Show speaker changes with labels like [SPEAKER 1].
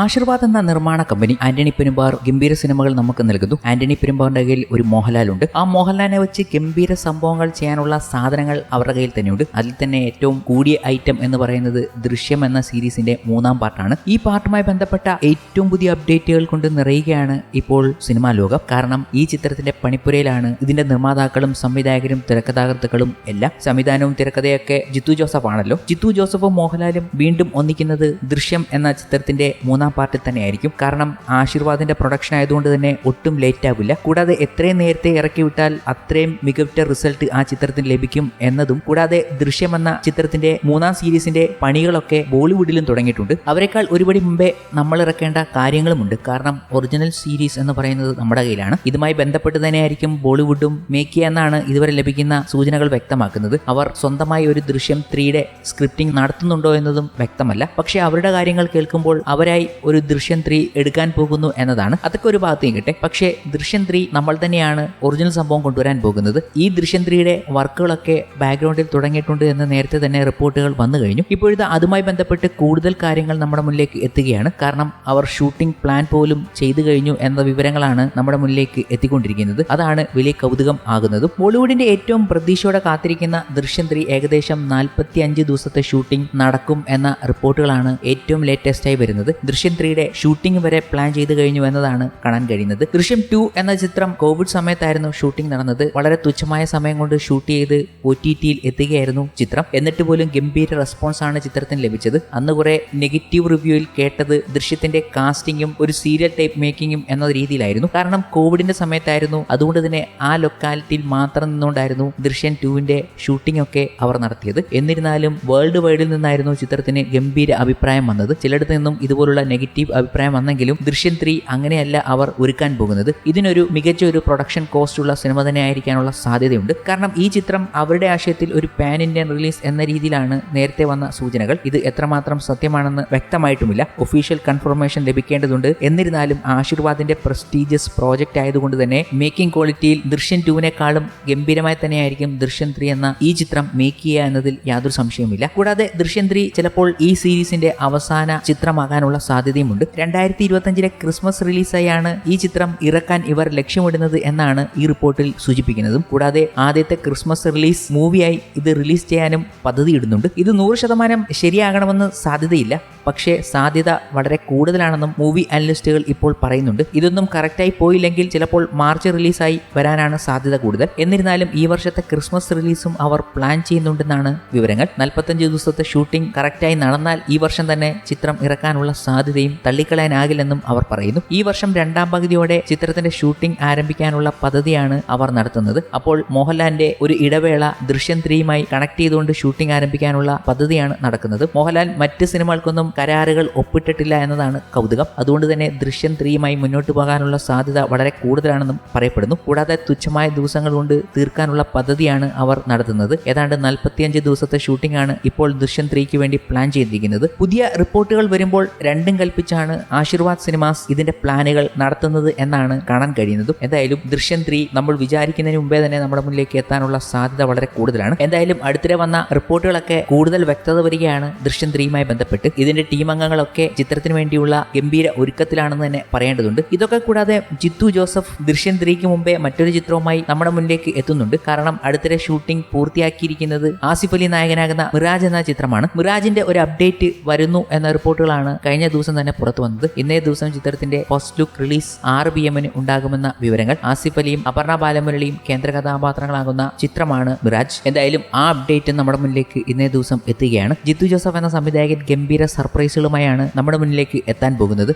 [SPEAKER 1] ആശീർവാദ് എന്ന നിർമ്മാണ കമ്പനി ആന്റണി പെരുമ്പാർ ഗംഭീര സിനിമകൾ നമുക്ക് നൽകുന്നു. ആന്റണി പെരുമ്പാറിന്റെ കയ്യിൽ ഒരു മോഹൻലാൽ ഉണ്ട്. ആ മോഹൻലാലിനെ വെച്ച് ഗംഭീര സംഭവങ്ങൾ ചെയ്യാനുള്ള സാധനങ്ങൾ അവരുടെ കയ്യിൽ തന്നെയുണ്ട്. അതിൽ തന്നെ ഏറ്റവും കൂടിയ ഐറ്റം എന്ന് പറയുന്നത് ദൃശ്യം എന്ന സീരീസിന്റെ 3-ാം പാർട്ടാണ്. ഈ പാർട്ടുമായി ബന്ധപ്പെട്ട ഏറ്റവും പുതിയ അപ്ഡേറ്റുകൾ കൊണ്ട് നിറയുകയാണ് ഇപ്പോൾ സിനിമാ ലോകം. കാരണം ഈ ചിത്രത്തിന്റെ പണിപ്പുരയിലാണ് ഇതിന്റെ നിർമ്മാതാക്കളും സംവിധായകരും തിരക്കഥാകൃത്തുക്കളും എല്ലാം. സംവിധാനവും തിരക്കഥയൊക്കെ ജിത്തു ജോസഫ് ആണല്ലോ. ജിത്തു ജോസഫും മോഹൻലാലും വീണ്ടും ഒന്നിക്കുന്നത് ദൃശ്യം എന്ന ചിത്രത്തിന്റെ 3-ാം പാർട്ടിൽ തന്നെയായിരിക്കും. കാരണം ആശീർവാദിന്റെ പ്രൊഡക്ഷൻ ആയതുകൊണ്ട് തന്നെ ഒട്ടും ലേറ്റ് ആവില്ല. കൂടാതെ എത്രയും നേരത്തെ ഇറക്കി വിട്ടാൽ അത്രയും മികവുറ്റ റിസൾട്ട് ആ ചിത്രത്തിന് ലഭിക്കും എന്നതും. കൂടാതെ ദൃശ്യം എന്ന ചിത്രത്തിന്റെ 3-ാം സീരീസിന്റെ പണികളൊക്കെ ബോളിവുഡിലും തുടങ്ങിയിട്ടുണ്ട്. അവരെക്കാൾ ഒരുപടി മുമ്പേ നമ്മൾ ഇറക്കേണ്ട കാര്യങ്ങളുമുണ്ട്. കാരണം ഒറിജിനൽ സീരീസ് എന്ന് പറയുന്നത് നമ്മുടെ കയ്യിലാണ്. ഇതുമായി ബന്ധപ്പെട്ട് തന്നെയായിരിക്കും ബോളിവുഡും മേക്ക് ചെയ്യാന്നാണ് ഇതുവരെ ലഭിക്കുന്ന സൂചനകൾ വ്യക്തമാക്കുന്നത്. അവർ സ്വന്തമായി ഒരു ദൃശ്യം 3യുടെ സ്ക്രിപ്റ്റിംഗ് നടത്തുന്നുണ്ടോ എന്നതും വ്യക്തമല്ല. പക്ഷേ അവരുടെ കാര്യങ്ങൾ കേൾക്കുമ്പോൾ അവരായി ഒരു ദൃശ്യം 3 എടുക്കാൻ പോകുന്നു എന്നതാണ്. അതൊക്കെ ഒരു ഭാഗത്ത് നിൽക്കട്ടെ. പക്ഷേ ദൃശ്യം 3 നമ്മൾ തന്നെയാണ് ഒറിജിനൽ സംഭവം കൊണ്ടുവരാൻ പോകുന്നത്. ഈ ദൃശ്യം 3യുടെ വർക്കുകളൊക്കെ ബാക്ക്ഗ്രൗണ്ടിൽ തുടങ്ങിയിട്ടുണ്ട് എന്ന് നേരത്തെ തന്നെ റിപ്പോർട്ടുകൾ വന്നു കഴിഞ്ഞു. ഇപ്പോഴത്തെ അതുമായി ബന്ധപ്പെട്ട് കൂടുതൽ കാര്യങ്ങൾ നമ്മുടെ മുന്നിലേക്ക് എത്തുകയാണ്. കാരണം അവർ ഷൂട്ടിംഗ് പ്ലാൻ പോലും ചെയ്തു കഴിഞ്ഞു എന്ന വിവരങ്ങളാണ് നമ്മുടെ മുന്നിലേക്ക് എത്തിക്കൊണ്ടിരിക്കുന്നത്. അതാണ് വലിയ കൗതുകം ആകുന്നതും. ബോളിവുഡിന്റെ ഏറ്റവും പ്രതീക്ഷയോടെ കാത്തിരിക്കുന്ന ദൃശ്യം 3 ഏകദേശം 45 ദിവസത്തെ ഷൂട്ടിംഗ് നടക്കും എന്ന റിപ്പോർട്ടുകളാണ് ഏറ്റവും ലേറ്റസ്റ്റ് ആയി വരുന്നത്. ദൃശ്യം 3യുടെ ഷൂട്ടിംഗ് വരെ പ്ലാൻ ചെയ്തു കഴിഞ്ഞു എന്നതാണ് കാണാൻ കഴിയുന്നത്. ദൃശ്യം 2 എന്ന ചിത്രം കോവിഡ് സമയത്തായിരുന്നു ഷൂട്ടിംഗ് നടന്നത്. വളരെ തുച്ഛമായ സമയം കൊണ്ട് ഷൂട്ട് ചെയ്ത് OTTയിൽ എത്തുകയായിരുന്നു ചിത്രം. എന്നിട്ട് പോലും ഗംഭീര റെസ്പോൺസ് ആണ് ചിത്രത്തിന് ലഭിച്ചത്. അന്ന് കുറെ നെഗറ്റീവ് റിവ്യൂവിൽ കേട്ടത് ദൃശ്യത്തിന്റെ കാസ്റ്റിംഗും ഒരു സീരിയൽ ടൈപ്പ് മേക്കിങ്ങും എന്ന രീതിയിലായിരുന്നു. കാരണം കോവിഡിന്റെ സമയത്തായിരുന്നു. അതുകൊണ്ട് തന്നെ ആ ലൊക്കാലിറ്റിയിൽ മാത്രം നിന്നുകൊണ്ടായിരുന്നു ദൃശ്യം 2ന്റെ ഷൂട്ടിംഗ് ഒക്കെ അവർ നടത്തിയത്. എന്നിരുന്നാലും വേൾഡ് വൈഡിൽ നിന്നായിരുന്നു ചിത്രത്തിന് ഗംഭീര അഭിപ്രായം വന്നത്. ചിലയിടത്ത് നിന്നും ഇതുപോലുള്ള നെഗറ്റീവ് അഭിപ്രായം വന്നെങ്കിലും ദൃശ്യം 3 അങ്ങനെയല്ല അവർ ഒരുക്കാൻ പോകുന്നത്. ഇതിനൊരു മികച്ച ഒരു പ്രൊഡക്ഷൻ കോസ്റ്റ് ഉള്ള സിനിമ തന്നെ ആയിരിക്കാനുള്ള സാധ്യതയുണ്ട്. കാരണം ഈ ചിത്രം അവരുടെ ആശയത്തിൽ ഒരു പാൻ ഇന്ത്യൻ റിലീസ് എന്ന രീതിയിലാണ് നേരത്തെ വന്ന സൂചനകൾ. ഇത് എത്രമാത്രം സത്യമാണെന്ന് വ്യക്തമായിട്ടുമില്ല. ഒഫീഷ്യൽ കൺഫർമേഷൻ ലഭിക്കേണ്ടതുണ്ട്. എന്നിരുന്നാലും ആശീർവാദിന്റെ പ്രസ്റ്റീജിയസ് പ്രോജക്റ്റ് ആയതുകൊണ്ട് തന്നെ മേക്കിംഗ് ക്വാളിറ്റിയിൽ ദൃശ്യം 2വിനേക്കാളും ഗംഭീരമായി തന്നെയായിരിക്കും ദൃശ്യം 3 എന്ന ഈ ചിത്രം മേക്ക് ചെയ്യുക എന്നതിൽ യാതൊരു സംശയവുമില്ല. കൂടാതെ ദൃശ്യം 3 ചിലപ്പോൾ ഈ സീരീസിന്റെ അവസാന ചിത്രമാകാനുള്ള സാധ്യതയുമുണ്ട്. 2025 ക്രിസ്മസ് റിലീസായാണ് ഈ ചിത്രം ഇറക്കാൻ ഇവർ ലക്ഷ്യമിടുന്നത് എന്നാണ് ഈ റിപ്പോർട്ടിൽ സൂചിപ്പിക്കുന്നതും. കൂടാതെ ആദ്യത്തെ ക്രിസ്മസ് റിലീസ് മൂവിയായി ഇത് റിലീസ് ചെയ്യാനും പദ്ധതിയിടുന്നുണ്ട്. ഇത് 100% ശരിയാകണമെന്ന് സാധ്യതയില്ല. പക്ഷേ സാധ്യത വളരെ കൂടുതലാണെന്നും മൂവി അനലിസ്റ്റുകൾ ഇപ്പോൾ പറയുന്നുണ്ട്. ഇതൊന്നും കറക്റ്റായി പോയില്ലെങ്കിൽ ചിലപ്പോൾ മാർച്ച് റിലീസായി വരാനാണ് സാധ്യത കൂടുതൽ. എന്നിരുന്നാലും ഈ വർഷത്തെ ക്രിസ്മസ് റിലീസും അവർ പ്ലാൻ ചെയ്യുന്നുണ്ടെന്നാണ് വിവരങ്ങൾ. 45 ദിവസത്തെ ഷൂട്ടിംഗ് കറക്റ്റായി നടന്നാൽ ഈ വർഷം തന്നെ ചിത്രം ഇറക്കാനുള്ള സാധ്യതയും തള്ളിക്കളയാനാകില്ലെന്നും അവർ പറയുന്നു. ഈ വർഷം 2-ാം പകുതിയോടെ ചിത്രത്തിന്റെ ഷൂട്ടിംഗ് ആരംഭിക്കാനുള്ള പദ്ധതിയാണ് അവർ നടത്തുന്നത്. അപ്പോൾ മോഹൻലാലിന്റെ ഒരു ഇടവേള ദൃശ്യം 3യുമായി കണക്ട് ചെയ്തുകൊണ്ട് ഷൂട്ടിംഗ് ആരംഭിക്കാനുള്ള പദ്ധതിയാണ് നടക്കുന്നത്. മോഹൻലാൽ മറ്റ് സിനിമകൾക്കൊന്നും കരാറുകൾ ഒപ്പിട്ടിട്ടില്ല എന്നതാണ് കൗതുകം. അതുകൊണ്ട് തന്നെ ദൃശ്യം 3യുമായി മുന്നോട്ട് പോകാനുള്ള സാധ്യത വളരെ കൂടുതലാണെന്നും പറയപ്പെടുന്നു. കൂടാതെ തുച്ഛമായ ദിവസങ്ങൾ കൊണ്ട് തീർക്കാനുള്ള പദ്ധതിയാണ് അവർ നടത്തുന്നത്. ഏതാണ്ട് 45 ദിവസത്തെ ഷൂട്ടിംഗ് ആണ് ഇപ്പോൾ ദൃശ്യം 3ക്ക് വേണ്ടി പ്ലാൻ ചെയ്തിരിക്കുന്നത്. പുതിയ റിപ്പോർട്ടുകൾ വരുമ്പോൾ രണ്ടും കൽപ്പിച്ചാണ് ആശീർവാദ് സിനിമാസ് ഇതിന്റെ പ്ലാനുകൾ നടത്തുന്നത് എന്നാണ് കാണാൻ കഴിയുന്നതും. എന്തായാലും ദൃശ്യം 3 നമ്മൾ വിചാരിക്കുന്നതിന് മുമ്പേ തന്നെ നമ്മുടെ മുന്നിലേക്ക് എത്താനുള്ള സാധ്യത വളരെ കൂടുതലാണ്. എന്തായാലും അടുത്തിടെ വന്ന റിപ്പോർട്ടുകളൊക്കെ കൂടുതൽ വ്യക്തത വരികയാണ് ദൃശ്യം 3യുമായി ബന്ധപ്പെട്ട്. ഇതിന്റെ ടീം അംഗങ്ങളൊക്കെ ചിത്രത്തിന് വേണ്ടിയുള്ള ഗംഭീര ഒരുക്കത്തിലാണെന്ന് തന്നെ പറയേണ്ടതുണ്ട്. ഇതൊക്കെ കൂടാതെ ജിത്തു ജോസഫ് ദൃശ്യം 3ക്ക് മുമ്പേ മറ്റൊരു ചിത്രവുമായി നമ്മുടെ മുന്നിലേക്ക് എത്തുന്നുണ്ട്. കാരണം അടുത്തിടെ ഷൂട്ടിംഗ് പൂർത്തിയാക്കിയിരിക്കുന്നത് ആസിഫ് അലി നായകനാകുന്ന മിറാജ് എന്ന ചിത്രമാണ്. മിറാജിന്റെ ഒരു അപ്ഡേറ്റ് വരുന്നു എന്ന റിപ്പോർട്ടുകളാണ് കഴിഞ്ഞ ദിവസം തന്നെ പുറത്തു വന്നത്. ഇന്നേ ദിവസം ചിത്രത്തിന്റെ ഫസ്റ്റ് ലുക്ക് റിലീസ് 6 PM ഉണ്ടാകുമെന്ന വിവരങ്ങൾ. ആസിഫ് അലിയും അപർണ ബാലമുരളിയും കേന്ദ്ര കഥാപാത്രങ്ങളാകുന്ന ചിത്രമാണ് മിറാജ്. എന്തായാലും ആ അപ്ഡേറ്റ് നമ്മുടെ മുന്നിലേക്ക് ഇന്നേ ദിവസം എത്തുകയാണ്. ജിത്തു ജോസഫ് എന്ന സംവിധായകൻ ഗംഭീര സർപ്രൈസുകളുമായാണ് നമ്മുടെ മുന്നിലേക്ക് എത്താൻ പോകുന്നത്.